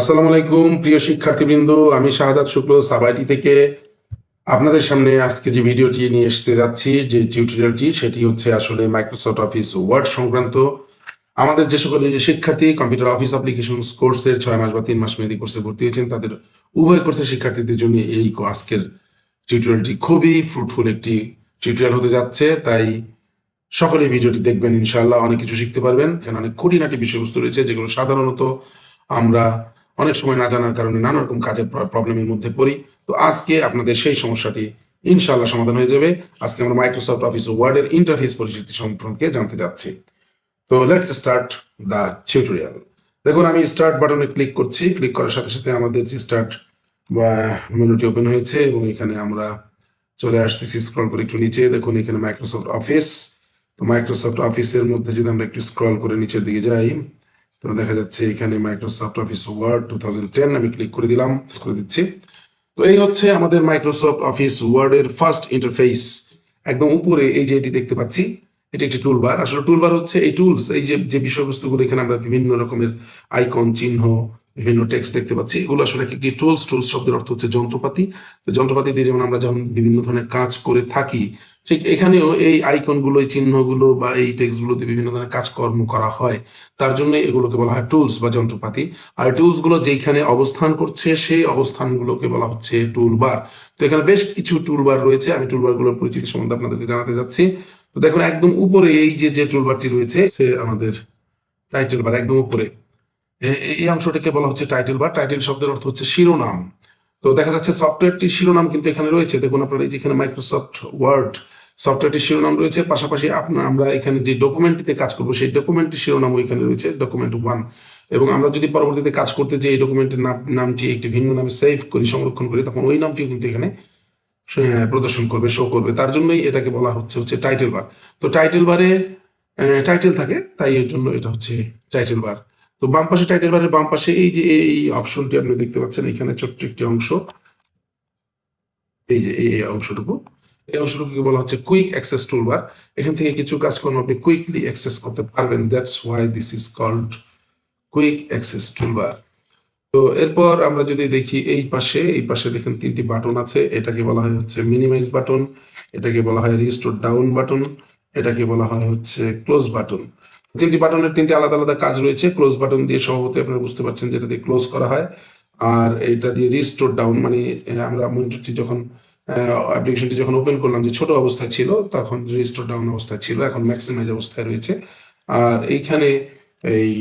আসসালামু আলাইকুম প্রিয় শিক্ষার্থীবৃন্দ, আমি শাহাদাত শুক্ল সাবাইটি থেকে আপনাদের সামনে আজকে যে ভিডিওটি নিয়ে আসতে যাচ্ছি, যে টিউটোরিয়ালটি, সেটি হচ্ছে আসলে মাইক্রোসফট অফিস ওয়ার্ড সংক্রান্ত। আমাদের যে সকল শিক্ষার্থী কম্পিউটার অফিস অ্যাপ্লিকেশন কোর্সের 6 মাস বা 3 মাস মেয়াদী কোর্সে ভর্তি হয়েছেন, তাদের উভয় কোর্সের শিক্ষার্থীদের জন্য এই আজকের টিউটোরিয়ালটি খুবই ফ্রুটফুল একটি টিউটোরিয়াল হতে যাচ্ছে। তাই সকলে ভিডিওটি দেখবেন, ইনশাআল্লাহ অনেক কিছু শিখতে পারবেন। এখানে অনেক খুঁটিনাটি বিষয়বস্তু রয়েছে যেগুলো সাধারণত আমরা অনেক সময় না জানার কারণে নানা রকম কাজের প্রবলেমের মধ্যে পড়ি। তো আজকে আপনাদের সেই সমস্যাটি ইনশাআল্লাহ সমাধান হয়ে যাবে। আজকে আমরা মাইক্রোসফট অফিস ওয়ার্ডের ইন্টারফেস পরিচিতি সম্পর্কে জানতে যাচ্ছি। তো লেটস স্টার্ট দ্য টিউটোরিয়াল। দেখুন, আমি স্টার্ট বাটনে ক্লিক করছি। ক্লিক করার সাথে সাথে আমাদের যে স্টার্ট মেনুটি ওপেন হয়েছে এবং এখানে আমরা চলে আসতেছি। স্ক্রল করে একটু নিচে দেখুন, এখানে মাইক্রোসফট অফিস। তো মাইক্রোসফট অফিসের মধ্যে যদি আমরা একটু স্ক্রল করে নিচের দিকে যাই, তো দেখা যাচ্ছে এখানে মাইক্রোসফট অফিস ওয়ার্ড 2010, আমি ক্লিক করে দিলাম, করে দিচ্ছি। তো এই হচ্ছে আমাদের মাইক্রোসফট অফিস ওয়ার্ডের ফার্স্ট ইন্টারফেস। একদম উপরে এই যে এটি দেখতে পাচ্ছি, এটি একটি টুলবার। আসলে টুলবার হচ্ছে এই টুলস, এই যে যে বিষয়বস্তুগুলো এখানে আমরা বিভিন্ন রকমের আইকন, চিহ্ন, বিভিন্ন টেক্সট দেখতে পাচ্ছি, এগুলো আসলে একটি টুলস। টুলস শব্দের অর্থ হচ্ছে যন্ত্রপাতি। তো যন্ত্রপাতি দিয়ে যেমন আমরা যখন বিভিন্ন ধরনের কাজ করে থাকি, ঠিক এখানেও এই আইকনগুলো, এই চিহ্নগুলো বা এই টেক্সটগুলোতে বিভিন্ন ধরনের কাজকর্ম করা হয়। তার জন্য এগুলোকে বলা হয় টুলস বা যন্ত্রপাতি। আর টুলসগুলো যেখানে অবস্থান করছে সেই অবস্থানগুলোকে বলা হচ্ছে টুলবার। তো এখানে বেশ কিছু টুলবার রয়েছে, আমি টুলবারগুলোর পরিচিতি সম্বন্ধে আপনাদেরকে জানাতে যাচ্ছি। তো দেখুন, একদম উপরে এই যে যে টুলবারটি রয়েছে, সে আমাদের টাইটেল বার। একদম উপরে এই অংশটাকে বলা হচ্ছে টাইটেল বার। টাইটেল শব্দের অর্থ হচ্ছে শিরোনাম। তো দেখা যাচ্ছে সফটওয়্যারটির শিরোনাম কিন্তু এখানে রয়েছে। দেখুন আপনারা, এই যেখানে মাইক্রোসফট ওয়ার্ড সফটওয়্যারটির শিরোনাম রয়েছে, পাশাপাশি আমরা এখানে যে ডকুমেন্টটিতে কাজ করবো সেই ডকুমেন্টের শিরোনামও এখানে রয়েছে, ডকুমেন্ট 1। এবং আমরা যদি পরবর্তীতে কাজ করতে যে এই ডকুমেন্টের নামটি একটি ভিন্ন নামে সেভ করি, সংরক্ষণ করি, তখন ওই নামটিও কিন্তু এখানে প্রদর্শন করবে, শো করবে। তার জন্যই এটাকে বলা হচ্ছে টাইটেল বার। তো টাইটেল বারে টাইটেল থাকে, তাই এর জন্য এটা হচ্ছে টাইটেল বার। তো বাম পাশে, টাইটেল বারের বাম পাশে এই যে এই অপশনটি আপনি দেখতে পাচ্ছেন, এখানে ছোট্ট একটি অংশ, এই যে এই অংশটুকু, এই অংশটুকুকে বলা হচ্ছে কুইক অ্যাক্সেস টুলবার। এখান থেকে কিছু কাজকর্ম আপনি কুইকলি অ্যাক্সেস করতে পারবেন। That's why this is called quick access toolbar. তো এরপর আমরা যদি দেখি এই পাশে দেখেন 3টি বাটন আছে। এটাকে বলা হয় হচ্ছে মিনিমাইজ বাটন, এটাকে বলা হয় রিস্টোর ডাউন বাটন, এটাকে বলা হয় হচ্ছে ক্লোজ বাটন। 3টি বাটনের 3টি আলাদা আলাদা কাজ রয়েছে। ক্লোজ বাটন দিয়ে স্বভাবতই আপনারা বুঝতে পারছেন যেটা দিয়ে ক্লোজ করা হয়, আর এটা দিয়ে রিস্টোর ডাউন মানে আমরা মনিটরটি যখন অ্যাপ্লিকেশনটি যখন ওপেন করলাম, যে ছোট অবস্থায় ছিল তখন রিস্টোর ডাউন অবস্থায় ছিল, এখন ম্যাক্সিমাইজ অবস্থায় রয়েছে। আর এইখানে এই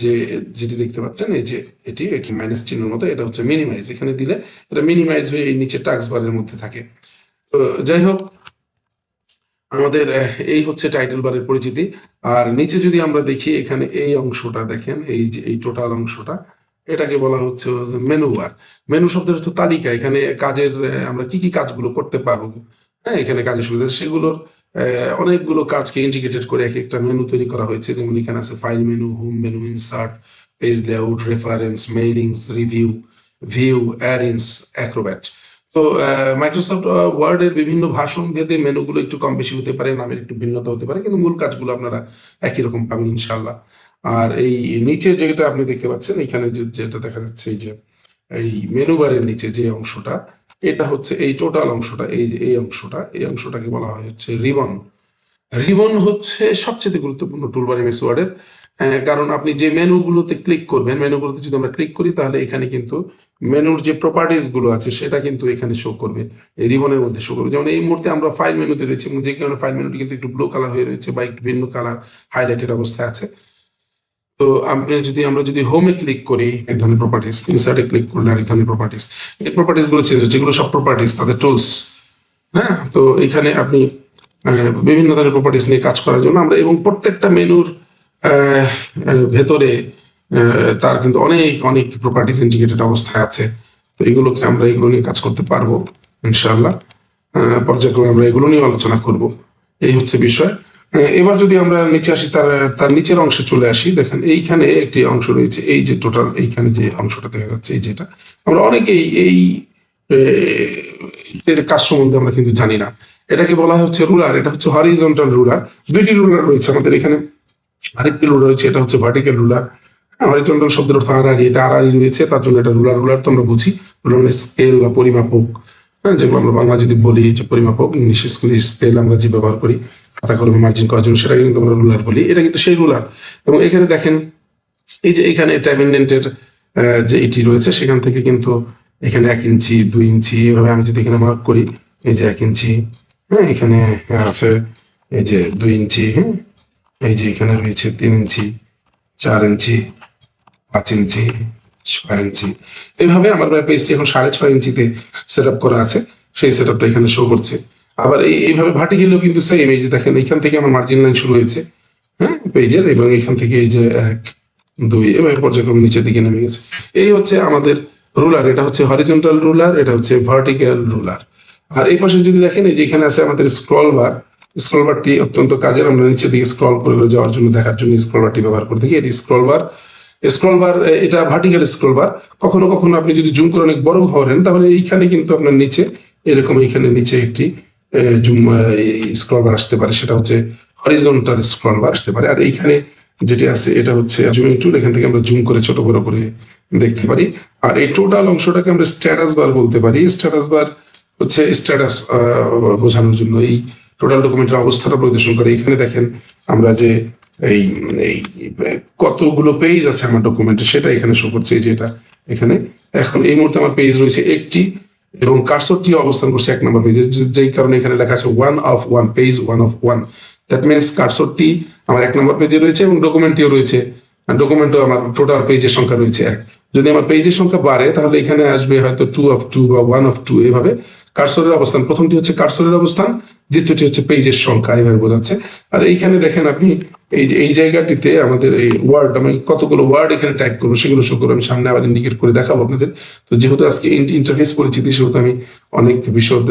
যে যেটি দেখতে পাচ্ছেন, এই যে এটি মাইনাস চিহ্নের মতো, এটা হচ্ছে মিনিমাইজ। এখানে দিলে এটা মিনিমাইজ হয়ে এই নিচে টাস্ক বারের মধ্যে থাকে। তো যাই হোক, আমাদের এই হচ্ছে টাইটেল বারের পরিচিতি। আর নিচে যদি আমরা দেখি, এখানে এই অংশটা দেখেন, এই যে এই টোটাল অংশটা, এটাকে বলা হচ্ছে মেনু বার। মেনু শব্দের অর্থ তালিকা। এখানে কাজের আমরা কি কি কাজগুলো করতে পারবো, হ্যাঁ, এখানে কাজের সুবিধা, সেগুলোর অনেকগুলো কাজকে ইন্টিগ্রেটেড করে এক একটা মেনু তৈরি করা হয়েছে। যেমন এখানে আছে file menu, home menu, insert, page layout, reference, mailings, review, view, add ins, Acrobat. তো মাইক্রোসফট ওয়ার্ডের বিভিন্ন ভাষণ ভেদে মেনুগুলো একটু কম বেশি হতে পারে, নামের একটু ভিন্নতা হতে পারে, কিন্তু মূল কাজগুলো আপনারা একই রকম পাবেন ইনশাল্লাহ। আর এই নিচে যেটা আপনি দেখতে পাচ্ছেন, এখানে যেটা দেখা যাচ্ছে, এই যে এই মেনু বারের নিচে যে অংশটা, এটা হচ্ছে এই টোটাল অংশটা, এই যে এই অংশটাকে বলা হয় হচ্ছে রিবন। রিবন হচ্ছে সবচেয়ে গুরুত্বপূর্ণ টুলবার এমএস ওয়ার্ডের। কারণ আপনি যে মেনুগুলোতে ক্লিক করবেন, মেনুগুলোতে যদি আমরা ক্লিক করি, তাহলে এখানে কিন্তু মেনুর যে প্রপার্টিস গুলো আছে সেটা কিন্তু এখানে শো করবে, এই রিবনের মধ্যে শো করবে। যেমন এই মুহূর্তে আমরা ফাইল মেনুতে রয়েছে, এবং যে কারণে ফাইল মেনুটি কিন্তু একটু ব্লু কালার হয়ে রয়েছে বা একটু ভিন্ন কালার হাইলাইটেড অবস্থায় আছে। তো আমরা যদি হোমে ক্লিক করি, এক ধরনের প্রপার্টিস, ইনসার্টে ক্লিক করলে আরেক ধরনের প্রপার্টিস, এই প্রপার্টিস গুলো চেঞ্জ হচ্ছে, এগুলো সব প্রপার্টিস, তাদের টুলস। হ্যাঁ, তো এখানে আপনি বিভিন্ন ধরনের প্রপার্টিস নিয়ে কাজ করার জন্য আমরা, এবং প্রত্যেকটা মেনুর ভেতরে তার কিন্তু অনেক অনেক প্রপার্টিস ইন্টিগ্রেটেড অবস্থায় আছে। তো এগুলো নিয়ে কাজ করতে পারবো ইনশাআল্লাহ। পর্যায়ক্রমে আমরা এগুলো নিয়ে আলোচনা করব। এই হচ্ছে বিষয়। এবার যদি আমরা নিচে আসি, তার নিচের অংশে চলে আসি, দেখেন এইখানে একটি অংশ রয়েছে, এই যে টোটাল, এইখানে যে অংশটা দেখা যাচ্ছে, এই যেটা আমরা অনেকেই এই এর কাজ সম্বন্ধে আমরা কিন্তু জানি না। এটাকে বলা হচ্ছে রুলার। এটা হচ্ছে হরিজন্টাল রুলার। 2টি রুলার রয়েছে আমাদের এখানে, আরেকটি রুলার রয়েছে, এটা হচ্ছে ভার্টিক্যাল রুলার। হরিজন্টাল শব্দের অর্থ আড়াআড়ি, এটা আড়াআড়ি রয়েছে তার জন্য এটা রুলার। রুলার তো আমরা বুঝি, রুলার মানে স্কেল বা পরিমাপক, হ্যাঁ, যেগুলো আমরা বাংলা যদি বলি যে পরিমাপক, ইংলিশ স্কুলে স্কেল আমরা যে ব্যবহার করি খাতা কলমে মার্জিন করার জন্য, সেটাকে কিন্তু আমরা রুলার বলি। এটা কিন্তু সেই রুলার। এবং এখানে দেখেন এই যে এখানে ট্যাব ইন্ডেন্টের যে এটি রয়েছে সেখান থেকে কিন্তু এখানে 1 ইঞ্চি 2 ইঞ্চি এভাবে আমি যদি এখানে মার্ক করি, এই যে 1 ইঞ্চি, হ্যাঁ, এখানে আছে এই যে 2 ইঞ্চি, হ্যাঁ, এই যে এখানে রয়েছে 3 ইঞ্চি, 4 ইঞ্চি, 5 ইঞ্চি, 6 ইঞ্চি। এইভাবে আমার পেজটি এখন 6.5 ইঞ্চিতে সেট আপ করা আছে, সেই সেট আপটা এখানে শো করছে। আবার এইভাবে ভার্টিক্যালিও কিন্তু সেম, এই যে দেখেন এখান থেকে আমার মার্জিন লাইন শুরু হয়েছে, হ্যাঁ, পেজের, এবং এখান থেকে এই যে 1 2 এভাবে পর্যায়ক্রমে নিচের দিকে নেমে গেছে। এই হচ্ছে আমাদের রুলার। এটা হচ্ছে হরিজন্টাল রুলার, এটা হচ্ছে ভার্টিক্যাল রুলার। আর এই পাশে যদি দেখেন এই যে এখানে আছে আমাদের স্ক্রল বার। স্ক্রল বারটি অত্যন্ত কাজের, আমরা নিচের দিকে স্ক্রল করে যাওয়ার জন্য, দেখার জন্য স্ক্রল বারটি ব্যবহার করে থাকি। এটি স্ক্রল বার। স্ক্রল বার এটা ভার্টিক্যাল স্ক্রল বার। কখনো কখনো আপনি যদি জুম করে অনেক বড় করেন তাহলে এইখানে কিন্তু আপনার নিচে এরকম এইখানে নিচে একটি জুম স্ক্রল বার আসতে পারে, সেটা হচ্ছে হরিজন্টাল স্ক্রল বার আসতে পারে। আর এইখানে যেটি আছে এটা হচ্ছে জুমিং টুল, এখান থেকে আমরা জুম করে ছোট বড় করে দেখতে পারি। আর এই টোটাল অংশটাকে আমরা স্ট্যাটাস বার বলতে পারি। স্ট্যাটাস বার হচ্ছে স্ট্যাটাস বোঝানোর জন্য এই টোটাল ডকুমেন্টের অবস্থাটা প্রদর্শন করে। এখানে দেখেন আমরা যে এই এই কতগুলো পেজ আছে আমার ডকুমেন্টে সেটা এখানে শো করছে। এই যে এটা এখানে এখন এই মুহূর্তে আমার পেজ রয়েছে 1টি এবং কার্সরটি অবস্থান করছে 1 নম্বর পেজে, যেই কারণে এখানে লেখা আছে 1 of 1, page 1 of 1। That means কার্সরটি আমার 1 নম্বর পেজে রয়েছে এবং ডকুমেন্টটিও রয়েছে, ডকুমেন্টও আমার টোটাল পেজের সংখ্যা রয়েছে 1। যদি আমার পেজের সংখ্যা বাড়ে তাহলে এখানে আসবে হয়তো 2 of 2 বা 1 of 2, এভাবে কার্সরের অবস্থান। প্রথমটি হচ্ছে কার্সরের অবস্থান, দ্বিতীয়টি হচ্ছে পেজের সংখ্যা, এইভাবে বোঝাচ্ছে। আর এইখানে দেখেন আপনি এই যে এই জায়গাটিতে আমাদের এই ওয়ার্ড, আমি কতগুলো ওয়ার্ড এখানে টাইপ করবো সেগুলো শো করবো, আমি সামনে আবার ইন্ডিকেট করে দেখাবো আপনাদের। তো যেহেতু আজকে ইন্টারফেস পরিচিতি সেহেতু আমি অনেক বিশদ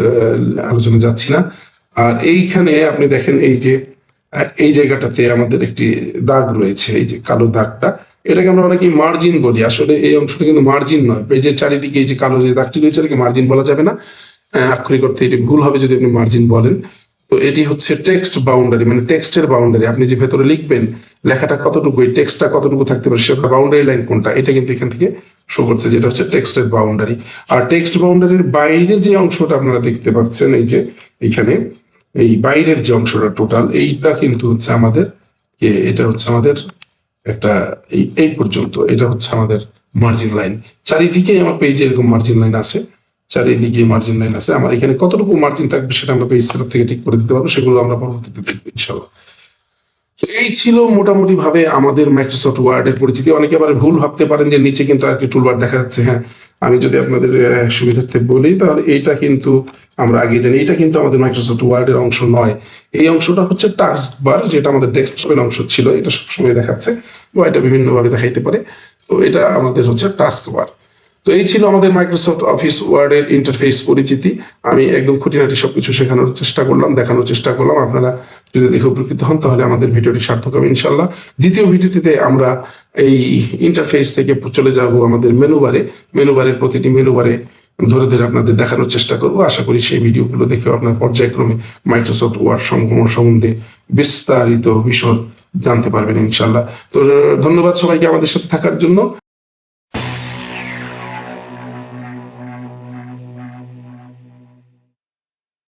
আলোচনা যাচ্ছি না। আর এইখানে আপনি দেখেন এই যে এই জায়গাটাতে আমাদের একটি দাগ রয়েছে, এই যে কালো দাগটা, এটাকে আমরা অনেকেই মার্জিন বলি। আসলে এই অংশটা কিন্তু মার্জিন নয়। পেজের চারিদিকে এই যে কালো যে দাগটি রয়েছে এটাকে মার্জিন বলা যাবে না, আক্ষরিক অর্থে এটি ভুল হবে যদি আপনি মার্জিন বলেন। তো এটি হচ্ছে টেক্সট বাউন্ডারি, মানে টেক্সটের বাউন্ডারি। আপনি যে ভেতরে লিখবেন লেখাটা কতটুকু, এই টেক্সটটা কতটুকু থাকতে পারে, সেটা বাউন্ডারি লাইন কোনটা, এটা কিন্তু এখান থেকে শো করছে, যেটা হচ্ছে টেক্সটের বাউন্ডারি। আর টেক্সট বাউন্ডারির বাইরে যে অংশটা আপনারা দেখতে পাচ্ছেন এই যে এইখানে, এই বাইরের যে অংশটা টোটাল, এইটা কিন্তু হচ্ছে আমাদের এটা হচ্ছে আমাদের একটা এই পর্যন্ত, এটা হচ্ছে আমাদের মার্জিন লাইন। চারিদিকে আমার পেজে এরকম মার্জিন লাইন আছে, চারিদিকে মার্জিন লাইন আছে। আমার এখানে কতটুকু মার্জিন থাকবে সেটা আমরা পেজ সেটআপ থেকে ঠিক করে দিতে পারবো, সেগুলো আমরা পরবর্তীতে দেখবো ইনশাআল্লাহ। তো এই ছিল মোটামুটি ভাবে আমাদের মাইক্রোসফট ওয়ার্ডের পরিচিতি। অনেকে আবার ভুল ভাবতে পারেন যে নিচে কিন্তু আরেকটি টুলবার দেখা যাচ্ছে। হ্যাঁ, আমি যদি আপনাদের সুবিধার্থে বলি তাহলে এইটা কিন্তু আমরা আগে জানি, এটা কিন্তু আমাদের মাইক্রোসফট ওয়ার্ডের অংশ নয়। এই অংশটা হচ্ছে টাস্ক বার, যেটা আমাদের ডেস্কটপের অংশ ছিল, এটা সবসময় দেখাচ্ছে বা এটা বিভিন্নভাবে দেখাইতে পারে। তো এটা আমাদের হচ্ছে টাস্ক বার। তো এই ছিল আমাদের মাইক্রোসফট অফিস ওয়ার্ডের ইন্টারফেস পরিচিতি। আমি একদম খুঁটিনাটি সবকিছু শেখানোর চেষ্টা করলাম, দেখানোর চেষ্টা করলাম। আপনারা যদি দেখে উপকৃত হন তাহলে আমাদের ভিডিওটি সার্থক হবে ইনশাল্লাহ। দ্বিতীয় ভিডিওটিতে আমরা এই ইন্টারফেস থেকে চলে যাব আমাদের মেনুবারে। মেনুবারের প্রতিটি মেনুবারে ধরে ধরে আপনাদের দেখানোর চেষ্টা করব। আশা করি সেই ভিডিওগুলো দেখেও আপনার পর্যায়ক্রমে মাইক্রোসফট ওয়ার্ড সম্বন্ধে বিস্তারিত বিশদ জানতে পারবেন ইনশাল্লাহ। তো ধন্যবাদ সবাইকে আমাদের সাথে থাকার জন্য।